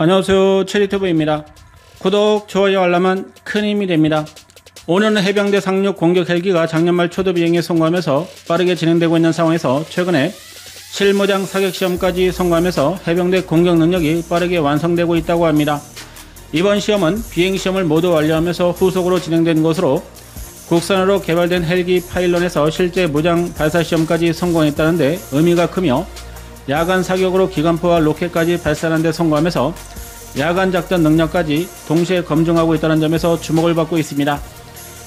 안녕하세요, 체리튜브입니다. 구독, 좋아요, 알람은 큰 힘이 됩니다. 오늘은 해병대 상륙 공격 헬기가 작년 말 초도 비행에 성공하면서 빠르게 진행되고 있는 상황에서 최근에 실무장 사격 시험까지 성공하면서 해병대 공격 능력이 빠르게 완성되고 있다고 합니다. 이번 시험은 비행 시험을 모두 완료하면서 후속으로 진행된 것으로 국산으로 개발된 헬기 파일런에서 실제 무장 발사 시험까지 성공했다는데 의미가 크며, 야간 사격으로 기관포와 로켓까지 발사하는 데 성공하면서 야간 작전 능력까지 동시에 검증하고 있다는 점에서 주목을 받고 있습니다.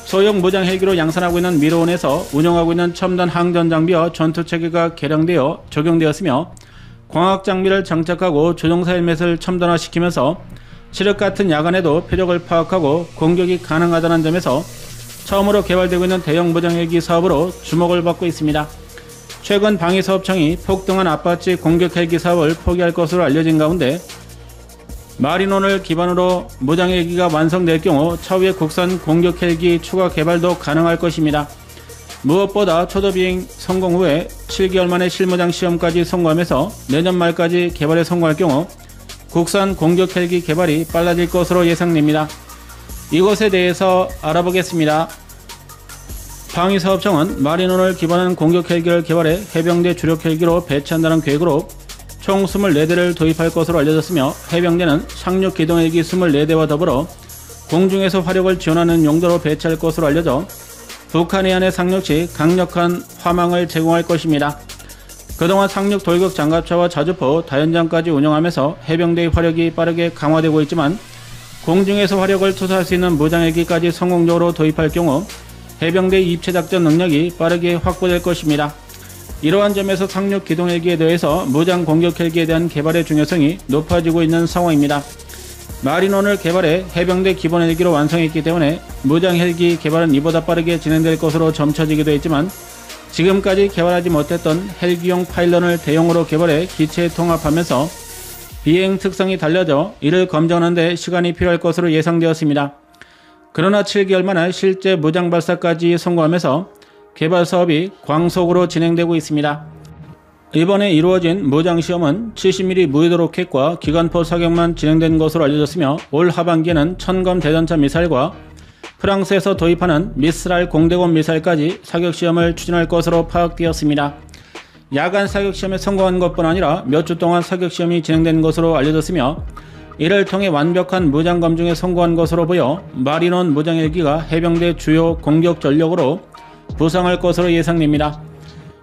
소형 무장 헬기로 양산하고 있는 미로온에서 운영하고 있는 첨단 항전 장비와 전투 체계가 개량되어 적용되었으며, 광학 장비를 장착하고 조종사 헬멧을 첨단화시키면서 칠흑 같은 야간에도 표적을 파악하고 공격이 가능하다는 점에서 처음으로 개발되고 있는 대형 무장 헬기 사업으로 주목을 받고 있습니다. 최근 방위사업청이 폭등한 아파치 공격 헬기 사업을 포기할 것으로 알려진 가운데, 마린원을 기반으로 무장 헬기가 완성될 경우 차후에 국산 공격 헬기 추가 개발도 가능할 것입니다. 무엇보다 초도 비행 성공 후에 7개월 만에 실무장 시험까지 성공하면서 내년 말까지 개발에 성공할 경우 국산 공격 헬기 개발이 빨라질 것으로 예상됩니다. 이것에 대해서 알아보겠습니다. 방위사업청은 마린원을 기반한 공격 헬기를 개발해 해병대 주력 헬기로 배치한다는 계획으로 총 24대를 도입할 것으로 알려졌으며, 해병대는 상륙 기동 헬기 24대와 더불어 공중에서 화력을 지원하는 용도로 배치할 것으로 알려져 북한 해안에 상륙 시 강력한 화망을 제공할 것입니다. 그동안 상륙 돌격 장갑차와 자주포, 다연장까지 운영하면서 해병대의 화력이 빠르게 강화되고 있지만, 공중에서 화력을 투사할 수 있는 무장 헬기까지 성공적으로 도입할 경우 해병대의 입체 작전 능력이 빠르게 확보될 것입니다. 이러한 점에서 상륙 기동 헬기에 대해서 무장 공격 헬기에 대한 개발의 중요성이 높아지고 있는 상황입니다. 마린원을 개발해 해병대 기본 헬기로 완성했기 때문에 무장 헬기 개발은 이보다 빠르게 진행될 것으로 점쳐지기도 했지만, 지금까지 개발하지 못했던 헬기용 파일런을 대용으로 개발해 기체에 통합하면서 비행 특성이 달라져 이를 검증하는 데 시간이 필요할 것으로 예상되었습니다. 그러나 7개월 만에 실제 무장 발사까지 성공하면서 개발 사업이 광속으로 진행되고 있습니다. 이번에 이루어진 무장 시험은 70mm 무유도 로켓과 기관포 사격만 진행된 것으로 알려졌으며, 올 하반기에는 천검 대전차 미사일과 프랑스에서 도입하는 미스랄 공대공 미사일까지 사격 시험을 추진할 것으로 파악되었습니다. 야간 사격 시험에 성공한 것뿐 아니라 몇 주 동안 사격 시험이 진행된 것으로 알려졌으며, 이를 통해 완벽한 무장 검증에 성공한 것으로 보여 마린원 무장 헬기가 해병대 주요 공격 전력으로 부상할 것으로 예상됩니다.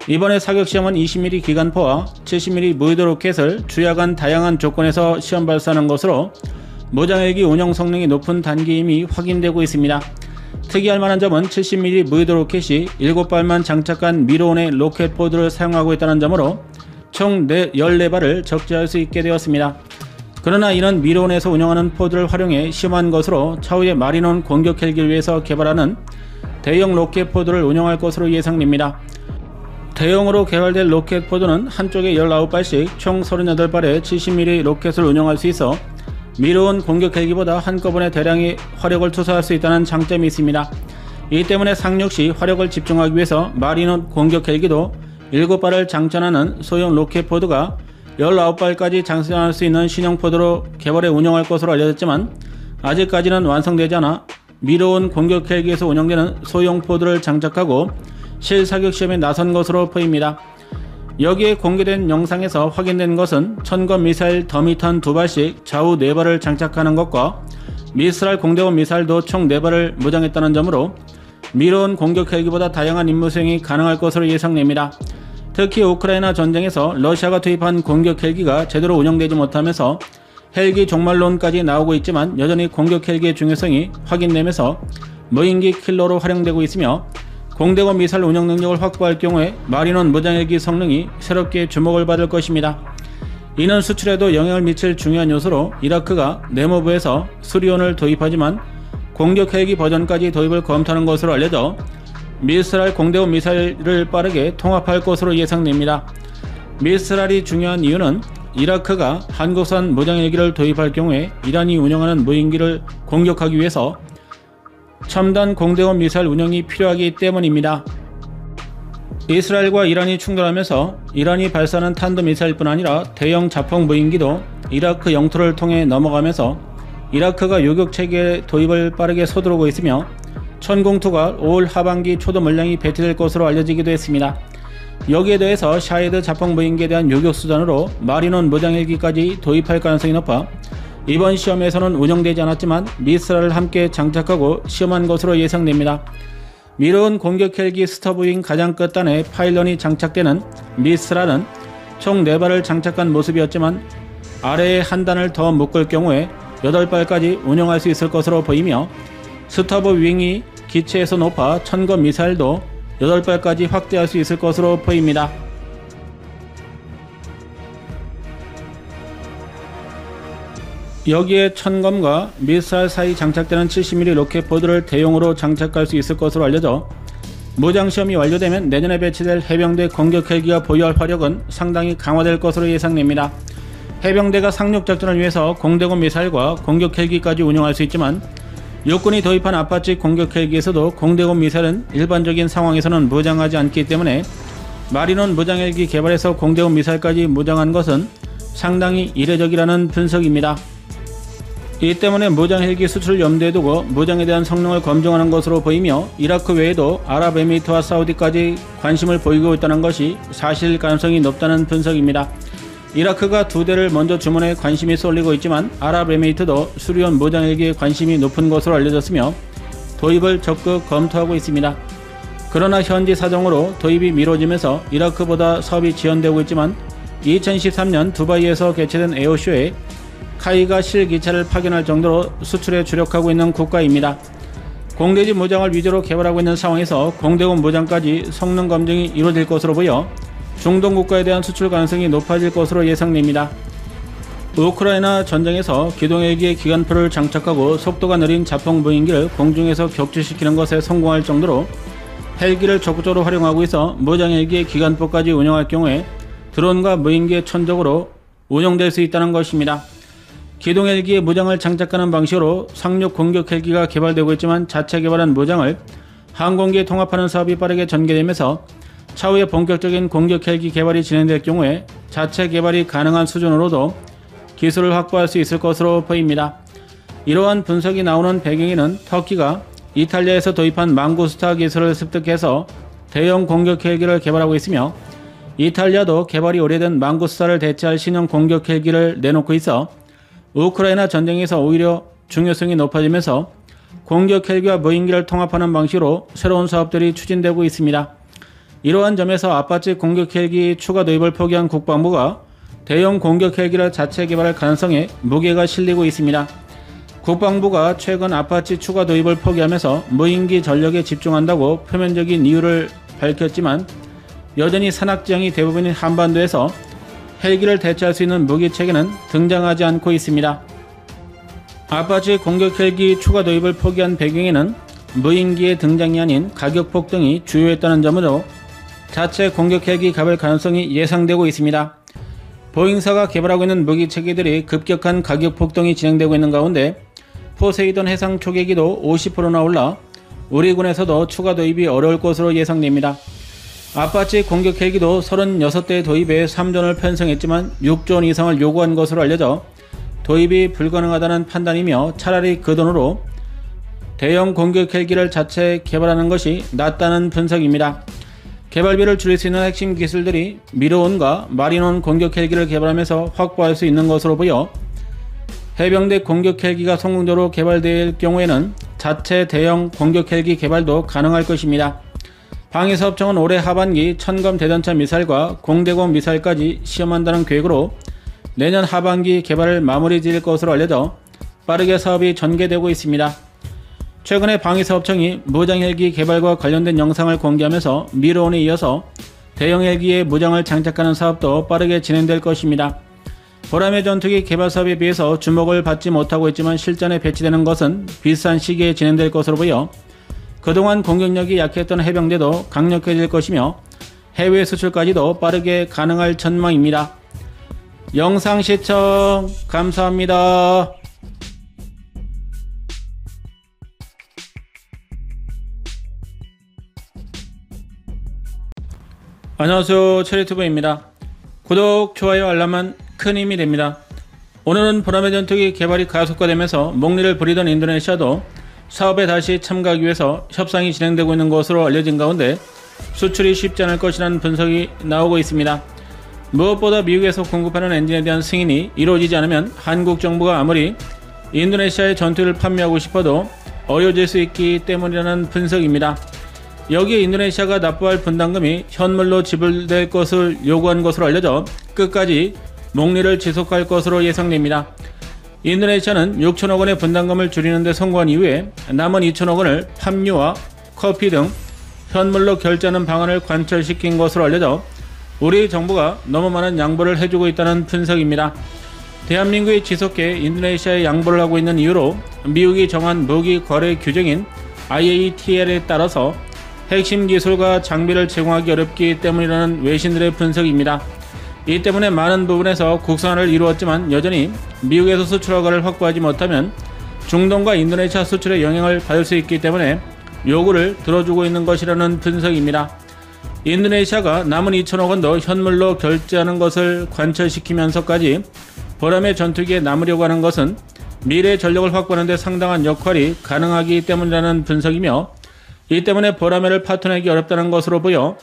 이번에 사격 시험은 20mm 기관포와 70mm 무유도 로켓을 주야간 다양한 조건에서 시험 발사하는 것으로 무장 헬기 운영 성능이 높은 단계임이 확인되고 있습니다. 특이할 만한 점은 70mm 무유도 로켓이 7발만 장착한 미로온의 로켓 포드를 사용하고 있다는 점으로 총 14발을 적재할 수 있게 되었습니다. 그러나 이는 미로온에서 운영하는 포드를 활용해 시험한 것으로 차후에 마린원 공격 헬기를 위해서 개발하는 대형 로켓 포드를 운영할 것으로 예상됩니다. 대형으로 개발될 로켓 포드는 한쪽에 19발씩 총 38발의 70mm 로켓을 운영할 수 있어 미로온 공격 헬기보다 한꺼번에 대량의 화력을 투사할 수 있다는 장점이 있습니다. 이 때문에 상륙 시 화력을 집중하기 위해서 마린원 공격 헬기도 7발을 장전하는 소형 로켓 포드가 19발까지 장전할 수 있는 신형 포드로 개발해 운영할 것으로 알려졌지만, 아직까지는 완성되지 않아 미로온 공격 헬기에서 운영되는 소형 포드를 장착하고 실사격 시험에 나선 것으로 보입니다. 여기에 공개된 영상에서 확인된 것은 천검 미사일 더미탄 2발씩 좌우 4발을 장착하는 것과 미스랄 공대공 미사일도 총 4발을 무장했다는 점으로 미로온 공격 헬기보다 다양한 임무 수행이 가능할 것으로 예상됩니다. 특히 우크라이나 전쟁에서 러시아가 투입한 공격 헬기가 제대로 운영되지 못하면서 헬기 종말론까지 나오고 있지만, 여전히 공격 헬기의 중요성이 확인되면서 무인기 킬러로 활용되고 있으며, 공대공 미사일 운영 능력을 확보할 경우에 마린원 무장 헬기 성능이 새롭게 주목을 받을 것입니다. 이는 수출에도 영향을 미칠 중요한 요소로, 이라크가 내무부에서 수리온을 도입하지만 공격 헬기 버전까지 도입을 검토하는 것으로 알려져 미스랄 공대공 미사일을 빠르게 통합할 것으로 예상됩니다. 미스랄이 중요한 이유는 이라크가 한국산 무장 헬기를 도입할 경우에 이란이 운영하는 무인기를 공격하기 위해서 첨단 공대공 미사일 운영이 필요하기 때문입니다. 이스라엘과 이란이 충돌하면서 이란이 발사하는 탄도미사일뿐 아니라 대형 자폭 무인기도 이라크 영토를 통해 넘어가면서 이라크가 요격체계 도입을 빠르게 서두르고 있으며 천공투가 올 하반기 초도 물량이 배치될 것으로 알려지기도 했습니다. 여기에 더해서 샤헤드 자폭 무인기에 대한 요격수단으로 마리논 무장헬기까지 도입할 가능성이 높아 이번 시험에서는 운영되지 않았지만 미스랄을 함께 장착하고 시험한 것으로 예상됩니다. 미로운 공격헬기 스터브윙 가장 끝단에 파일런이 장착되는 미스랄은 총 4발을 장착한 모습이었지만 아래에 한 단을 더 묶을 경우에 8발까지 운영할 수 있을 것으로 보이며 스터브윙이 기체에서 높아 천검 미사일도 8발까지 확대할 수 있을 것으로 보입니다. 여기에 천검과 미사일 사이 장착되는 70mm 로켓포드를 대용으로 장착할 수 있을 것으로 알려져 무장시험이 완료되면 내년에 배치될 해병대 공격헬기가 보유할 화력은 상당히 강화될 것으로 예상됩니다. 해병대가 상륙작전을 위해서 공대공 미사일과 공격헬기까지 운영할 수 있지만 육군이 도입한 아파치 공격헬기에서도 공대공 미사일은 일반적인 상황에서는 무장하지 않기 때문에 마리논 무장헬기 개발해서 공대공 미사일까지 무장한 것은 상당히 이례적이라는 분석입니다. 이 때문에 무장헬기 수출을 염두에 두고 무장에 대한 성능을 검증하는 것으로 보이며 이라크 외에도 아랍에미리트와 사우디까지 관심을 보이고 있다는 것이 사실 가능성이 높다는 분석입니다. 이라크가 2대를 먼저 주문해 관심이 쏠리고 있지만 아랍에미리트도 수리온 무장헬기에 관심이 높은 것으로 알려졌으며 도입을 적극 검토하고 있습니다. 그러나 현지 사정으로 도입이 미뤄지면서 이라크보다 사업이 지연되고 있지만 2013년 두바이에서 개최된 에어쇼에 카이가 실기차를 파견할 정도로 수출에 주력하고 있는 국가입니다. 공대지 무장을 위주로 개발하고 있는 상황에서 공대공 무장까지 성능 검증이 이루어질 것으로 보여 중동 국가에 대한 수출 가능성이 높아질 것으로 예상됩니다. 우크라이나 전쟁에서 기동헬기에 기관포를 장착하고 속도가 느린 자폭 무인기를 공중에서 격추시키는 것에 성공할 정도로 헬기를 적극적으로 활용하고 있어 무장헬기의 기관포까지 운영할 경우에 드론과 무인기의 천적으로 운용될 수 있다는 것입니다. 기동헬기에 무장을 장착하는 방식으로 상륙 공격헬기가 개발되고 있지만 자체 개발한 무장을 항공기에 통합하는 사업이 빠르게 전개되면서 차후에 본격적인 공격헬기 개발이 진행될 경우에 자체 개발이 가능한 수준으로도 기술을 확보할 수 있을 것으로 보입니다. 이러한 분석이 나오는 배경에는 터키가 이탈리아에서 도입한 망구스타 기술을 습득해서 대형 공격헬기를 개발하고 있으며 이탈리아도 개발이 오래된 망구스타를 대체할 신형 공격헬기를 내놓고 있어 우크라이나 전쟁에서 오히려 중요성이 높아지면서 공격헬기와 무인기를 통합하는 방식으로 새로운 사업들이 추진되고 있습니다. 이러한 점에서 아파치 공격헬기 추가 도입을 포기한 국방부가 대형 공격헬기를 자체 개발할 가능성에 무게가 실리고 있습니다. 국방부가 최근 아파치 추가 도입을 포기하면서 무인기 전력에 집중한다고 표면적인 이유를 밝혔지만 여전히 산악지형이 대부분인 한반도에서 헬기를 대체할 수 있는 무기체계는 등장하지 않고 있습니다. 아파치 공격헬기 추가 도입을 포기한 배경에는 무인기의 등장이 아닌 가격 폭등이 주요했다는 점으로 자체 공격헬기 개발 가능성이 예상되고 있습니다. 보잉사가 개발하고 있는 무기체계들이 급격한 가격 폭등이 진행되고 있는 가운데 포세이돈 해상 초계기도 50%나 올라 우리 군에서도 추가 도입이 어려울 것으로 예상됩니다. 아파치 공격 헬기도 36대 도입에 3존을 편성했지만 6존 이상을 요구한 것으로 알려져 도입이 불가능하다는 판단이며 차라리 그 돈으로 대형 공격 헬기를 자체 개발하는 것이 낫다는 분석입니다. 개발비를 줄일 수 있는 핵심 기술들이 미로온과 마리논 공격 헬기를 개발하면서 확보할 수 있는 것으로 보여 해병대 공격 헬기가 성공적으로 개발될 경우에는 자체 대형 공격 헬기 개발도 가능할 것입니다. 방위사업청은 올해 하반기 천검 대전차 미사일과 공대공 미사일까지 시험한다는 계획으로 내년 하반기 개발을 마무리 지을 것으로 알려져 빠르게 사업이 전개되고 있습니다. 최근에 방위사업청이 무장헬기 개발과 관련된 영상을 공개하면서 미로온에 이어서 대형헬기에 무장을 장착하는 사업도 빠르게 진행될 것입니다. 보람의 전투기 개발 사업에 비해서 주목을 받지 못하고 있지만 실전에 배치되는 것은 비슷한 시기에 진행될 것으로 보여 그동안 공격력이 약했던 해병대도 강력해질 것이며 해외 수출까지도 빠르게 가능할 전망입니다. 영상 시청 감사합니다. 안녕하세요, 체리튜브입니다. 구독, 좋아요, 알람은 큰 힘이 됩니다. 오늘은 보라매 전투기 개발이 가속화되면서 목리를 부리던 인도네시아도 사업에 다시 참가하기 위해서 협상이 진행되고 있는 것으로 알려진 가운데 수출이 쉽지 않을 것이라는 분석이 나오고 있습니다. 무엇보다 미국에서 공급하는 엔진에 대한 승인이 이루어지지 않으면 한국 정부가 아무리 인도네시아에 전투기를 판매하고 싶어도 어려워질 수 있기 때문이라는 분석입니다. 여기에 인도네시아가 납부할 분담금이 현물로 지불될 것을 요구한 것으로 알려져 끝까지 목리를 지속할 것으로 예상됩니다. 인도네시아는 6천억 원의 분담금을 줄이는 데 성공한 이후에 남은 2천억 원을 팜유와 커피 등 현물로 결제하는 방안을 관철시킨 것으로 알려져 우리 정부가 너무 많은 양보를 해주고 있다는 분석입니다. 대한민국이 지속해 인도네시아에 양보를 하고 있는 이유로 미국이 정한 무기 거래 규정인 IATL에 따라서 핵심 기술과 장비를 제공하기 어렵기 때문이라는 외신들의 분석입니다. 이 때문에 많은 부분에서 국산화를 이루었지만 여전히 미국에서 수출 허가를 확보하지 못하면 중동과 인도네시아 수출에 영향을 받을 수 있기 때문에 요구를 들어주고 있는 것이라는 분석입니다. 인도네시아가 남은 2천억 원도 현물로 결제하는 것을 관철시키면서까지 보라매 전투기에 남으려고 하는 것은 미래 전력을 확보하는 데 상당한 역할이 가능하기 때문이라는 분석이며 이 때문에 보라매를 파토내기 어렵다는 것으로 보여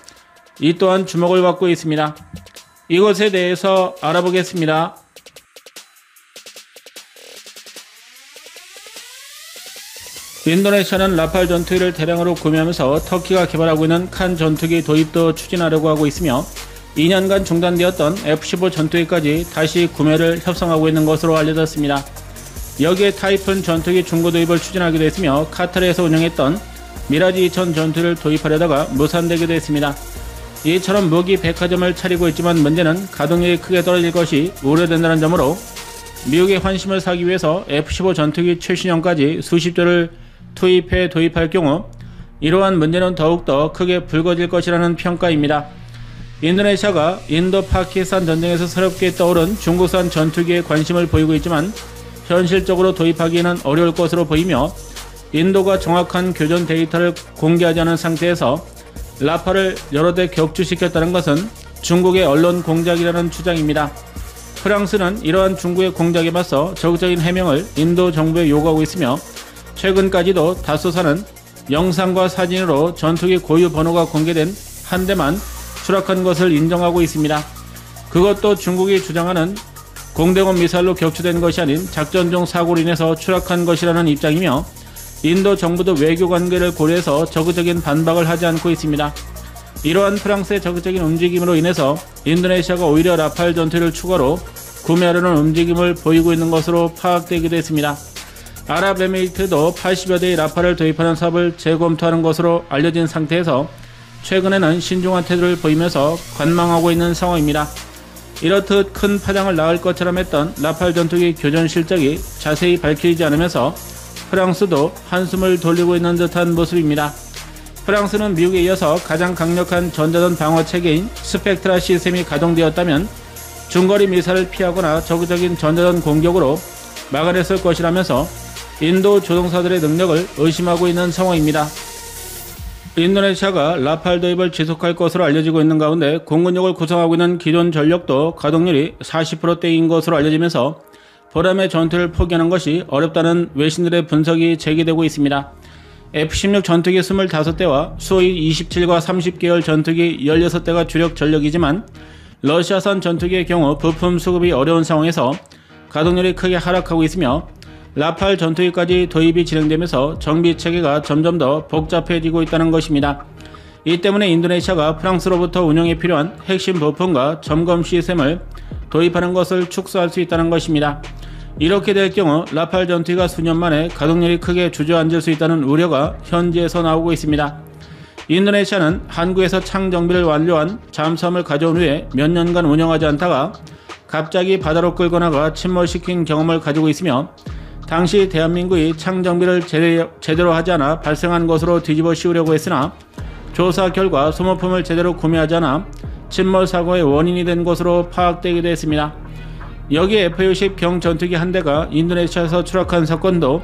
이 또한 주목을 받고 있습니다. 이것에 대해서 알아보겠습니다. 인도네시아는 라팔 전투기를 대량으로 구매하면서 터키가 개발하고 있는 칸 전투기 도입도 추진하려고 하고 있으며 2년간 중단되었던 F-15 전투기까지 다시 구매를 협상하고 있는 것으로 알려졌습니다. 여기에 타이푼 전투기 중고 도입을 추진하기도 했으며 카타르에서 운영했던 미라지 2000 전투기를 도입하려다가 무산되기도 했습니다. 이처럼 무기 백화점을 차리고 있지만 문제는 가동력이 크게 떨어질 것이 우려된다는 점으로 미국의 환심을 사기 위해서 F-15 전투기 최신형까지 수십 조를 투입해 도입할 경우 이러한 문제는 더욱더 크게 불거질 것이라는 평가입니다. 인도네시아가 인도-파키스탄 전쟁에서 새롭게 떠오른 중국산 전투기에 관심을 보이고 있지만 현실적으로 도입하기에는 어려울 것으로 보이며 인도가 정확한 교전 데이터를 공개하지 않은 상태에서 라팔을 여러 대 격추시켰다는 것은 중국의 언론 공작이라는 주장입니다. 프랑스는 이러한 중국의 공작에 맞서 적극적인 해명을 인도 정부에 요구하고 있으며 최근까지도 다수사는 영상과 사진으로 전투기 고유 번호가 공개된 한 대만 추락한 것을 인정하고 있습니다. 그것도 중국이 주장하는 공대공 미사일로 격추된 것이 아닌 작전 중 사고로 인해서 추락한 것이라는 입장이며 인도 정부도 외교 관계를 고려해서 적극적인 반박을 하지 않고 있습니다. 이러한 프랑스의 적극적인 움직임으로 인해서 인도네시아가 오히려 라팔 전투기를 추가로 구매하려는 움직임을 보이고 있는 것으로 파악되기도 했습니다. 아랍에미리트도 80여 대의 라팔을 도입하는 사업을 재검토하는 것으로 알려진 상태에서 최근에는 신중한 태도를 보이면서 관망하고 있는 상황입니다. 이렇듯 큰 파장을 낳을 것처럼 했던 라팔 전투기 교전 실적이 자세히 밝혀지지 않으면서 프랑스도 한숨을 돌리고 있는 듯한 모습입니다. 프랑스는 미국에 이어서 가장 강력한 전자전 방어 체계인 스펙트라 시스템이 가동되었다면 중거리 미사일을 피하거나 적극적인 전자전 공격으로 막아냈을 것이라면서 인도 조종사들의 능력을 의심하고 있는 상황입니다. 인도네시아가 라팔 도입을 지속할 것으로 알려지고 있는 가운데 공군력을 구성하고 있는 기존 전력도 가동률이 40%대인 것으로 알려지면서 보라매 전투를 포기하는 것이 어렵다는 외신들의 분석이 제기되고 있습니다. F-16 전투기 25대와 수호이 27과 30계열 전투기 16대가 주력 전력이지만 러시아산 전투기의 경우 부품 수급이 어려운 상황에서 가동률이 크게 하락하고 있으며 라팔 전투기까지 도입이 진행되면서 정비 체계가 점점 더 복잡해지고 있다는 것입니다. 이 때문에 인도네시아가 프랑스로부터 운영에 필요한 핵심 부품과 점검 시스템을 도입하는 것을 축소할 수 있다는 것입니다. 이렇게 될 경우 라팔 전투기가 수년 만에 가동률이 크게 주저앉을 수 있다는 우려가 현지에서 나오고 있습니다. 인도네시아는 한국에서 창정비를 완료한 잠수함을 가져온 후에 몇 년간 운영하지 않다가 갑자기 바다로 끌고 나가 침몰시킨 경험을 가지고 있으며 당시 대한민국이 창정비를 제대로 하지 않아 발생한 것으로 뒤집어 씌우려고 했으나 조사 결과 소모품을 제대로 구매하지 않아 침몰 사고의 원인이 된 것으로 파악되기도 했습니다. 여기에 F-60 경 전투기 한 대가 인도네시아에서 추락한 사건도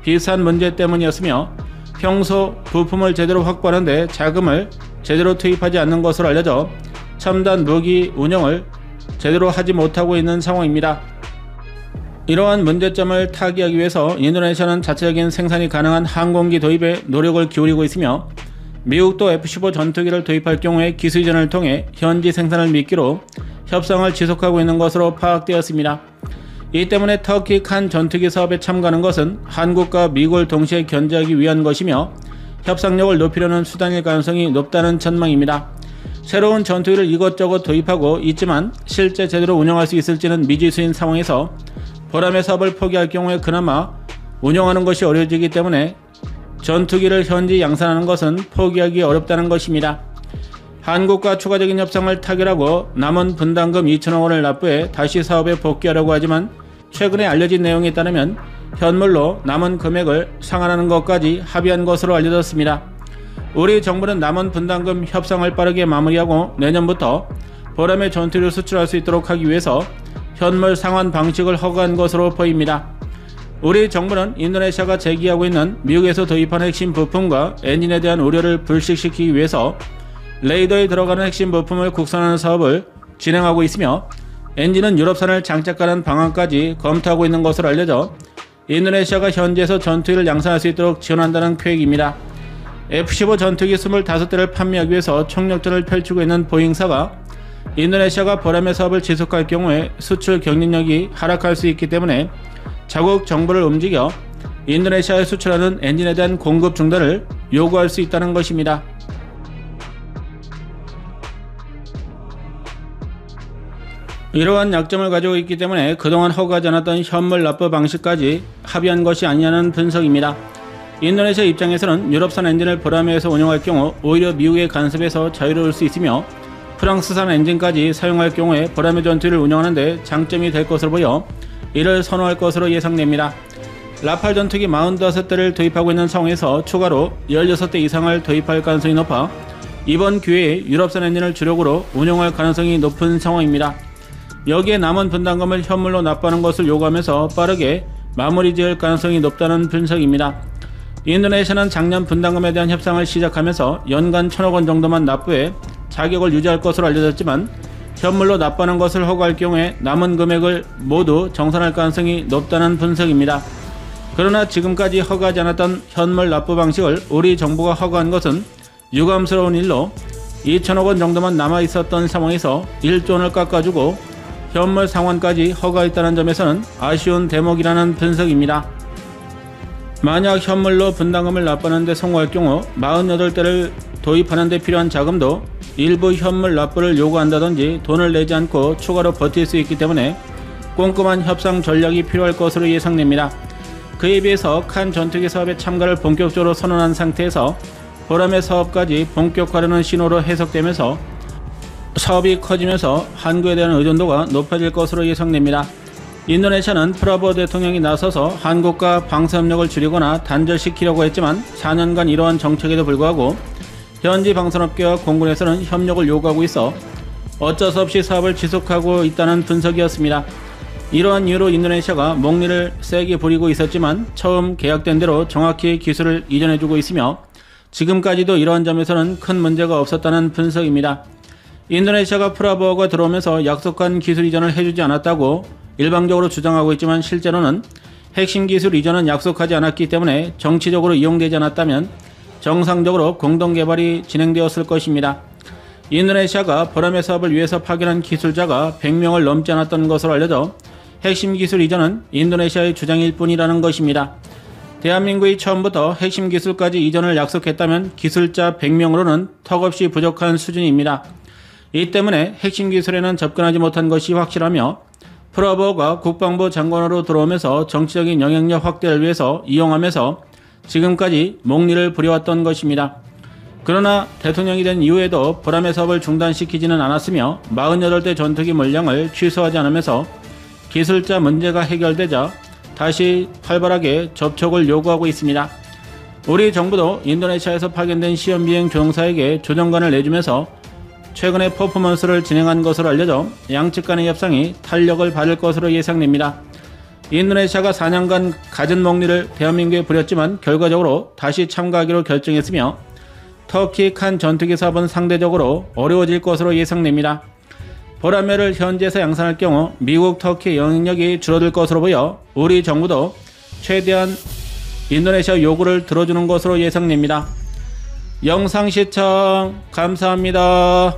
비슷한 문제 때문이었으며 평소 부품을 제대로 확보하는데 자금을 제대로 투입하지 않는 것으로 알려져 첨단 무기 운영을 제대로 하지 못하고 있는 상황입니다. 이러한 문제점을 타개하기 위해서 인도네시아는 자체적인 생산이 가능한 항공기 도입에 노력을 기울이고 있으며 미국도 F-15 전투기를 도입할 경우에 기술 이전을 통해 현지 생산을 미끼로 협상을 지속하고 있는 것으로 파악되었습니다. 이 때문에 터키 칸 전투기 사업에 참가하는 것은 한국과 미국을 동시에 견제하기 위한 것이며 협상력을 높이려는 수단일 가능성이 높다는 전망입니다. 새로운 전투기를 이것저것 도입하고 있지만 실제 제대로 운영할 수 있을지는 미지수인 상황에서 보람의 사업을 포기할 경우에 그나마 운영하는 것이 어려워지기 때문에 전투기를 현지 양산하는 것은 포기하기 어렵다는 것입니다. 한국과 추가적인 협상을 타결하고 남은 분담금 2천억 원을 납부해 다시 사업에 복귀하려고 하지만 최근에 알려진 내용에 따르면 현물로 남은 금액을 상환하는 것까지 합의한 것으로 알려졌습니다. 우리 정부는 남은 분담금 협상을 빠르게 마무리하고 내년부터 보람의 전투기를 수출할 수 있도록 하기 위해서 현물 상환 방식을 허가한 것으로 보입니다. 우리 정부는 인도네시아가 제기하고 있는 미국에서 도입한 핵심 부품과 엔진에 대한 우려를 불식시키기 위해서 레이더에 들어가는 핵심 부품을 국산화하는 사업을 진행하고 있으며 엔진은 유럽산을 장착하는 방안까지 검토하고 있는 것으로 알려져 인도네시아가 현지에서 전투기를 양산할 수 있도록 지원한다는 계획입니다. F-15 전투기 25대를 판매하기 위해서 총력전을 펼치고 있는 보잉사가 인도네시아가 보람의 사업을 지속할 경우에 수출 경쟁력이 하락할 수 있기 때문에 자국 정부를 움직여 인도네시아에 수출하는 엔진에 대한 공급 중단을 요구할 수 있다는 것입니다. 이러한 약점을 가지고 있기 때문에 그동안 허가하지 않았던 현물 납부 방식까지 합의한 것이 아니냐는 분석입니다. 인도네시아 입장에서는 유럽산 엔진을 보람에서 운영할 경우 오히려 미국의 간섭에서 자유로울 수 있으며 프랑스산 엔진까지 사용할 경우에 보람의 전투기를 운영하는 데 장점이 될 것으로 보여 이를 선호할 것으로 예상됩니다. 라팔 전투기 45대를 도입하고 있는 상황에서 추가로 16대 이상을 도입할 가능성이 높아 이번 기회에 유럽산 엔진을 주력으로 운영할 가능성이 높은 상황입니다. 여기에 남은 분담금을 현물로 납부하는 것을 요구하면서 빠르게 마무리 지을 가능성이 높다는 분석입니다. 인도네시아는 작년 분담금에 대한 협상을 시작하면서 연간 1,000억 원 정도만 납부해 자격을 유지할 것으로 알려졌지만 현물로 납부하는 것을 허가할 경우에 남은 금액을 모두 정산할 가능성이 높다는 분석입니다. 그러나 지금까지 허가하지 않았던 현물 납부 방식을 우리 정부가 허가한 것은 유감스러운 일로 2,000억 원 정도만 남아있었던 상황에서 1조 원을 깎아주고 현물 상환까지 허가했다는 점에서는 아쉬운 대목이라는 분석입니다. 만약 현물로 분담금을 납부하는 데 성공할 경우 48대를 도입하는 데 필요한 자금도 일부 현물 납부를 요구한다든지 돈을 내지 않고 추가로 버틸 수 있기 때문에 꼼꼼한 협상 전략이 필요할 것으로 예상됩니다. 그에 비해서 칸 전투기 사업에 참가를 본격적으로 선언한 상태에서 보람의 사업까지 본격화하려는 신호로 해석되면서 사업이 커지면서 한국에 대한 의존도가 높아질 것으로 예상됩니다. 인도네시아는 프라보 대통령이 나서서 한국과 방산협력을 줄이거나 단절시키려고 했지만 4년간 이러한 정책에도 불구하고 현지 방산업계와 공군에서는 협력을 요구하고 있어 어쩔 수 없이 사업을 지속하고 있다는 분석이었습니다. 이러한 이유로 인도네시아가 목리를 세게 부리고 있었지만 처음 계약된 대로 정확히 기술을 이전해주고 있으며 지금까지도 이러한 점에서는 큰 문제가 없었다는 분석입니다. 인도네시아가 프라보가 들어오면서 약속한 기술 이전을 해주지 않았다고 일방적으로 주장하고 있지만 실제로는 핵심 기술 이전은 약속하지 않았기 때문에 정치적으로 이용되지 않았다면 정상적으로 공동개발이 진행되었을 것입니다. 인도네시아가 보람의 사업을 위해서 파견한 기술자가 100명을 넘지 않았던 것으로 알려져 핵심 기술 이전은 인도네시아의 주장일 뿐이라는 것입니다. 대한민국이 처음부터 핵심 기술까지 이전을 약속했다면 기술자 100명으로는 턱없이 부족한 수준입니다. 이 때문에 핵심 기술에는 접근하지 못한 것이 확실하며 프라보가 국방부 장관으로 들어오면서 정치적인 영향력 확대를 위해서 이용하면서 지금까지 목리를 부려왔던 것입니다. 그러나 대통령이 된 이후에도 보람의 사업을 중단시키지는 않았으며 48대 전투기 물량을 취소하지 않으면서 기술자 문제가 해결되자 다시 활발하게 접촉을 요구하고 있습니다. 우리 정부도 인도네시아에서 파견된 시험비행 조종사에게 조정관을 내주면서 최근에 퍼포먼스를 진행한 것으로 알려져 양측 간의 협상이 탄력을 받을 것으로 예상됩니다. 인도네시아가 4년간 갖은 목리를 대한민국에 부렸지만 결과적으로 다시 참가하기로 결정했으며 터키 칸 전투기 사업은 상대적으로 어려워질 것으로 예상됩니다. 보라매를 현지에서 양산할 경우 미국, 터키 영향력이 줄어들 것으로 보여 우리 정부도 최대한 인도네시아 요구를 들어주는 것으로 예상됩니다. 영상 시청 감사합니다.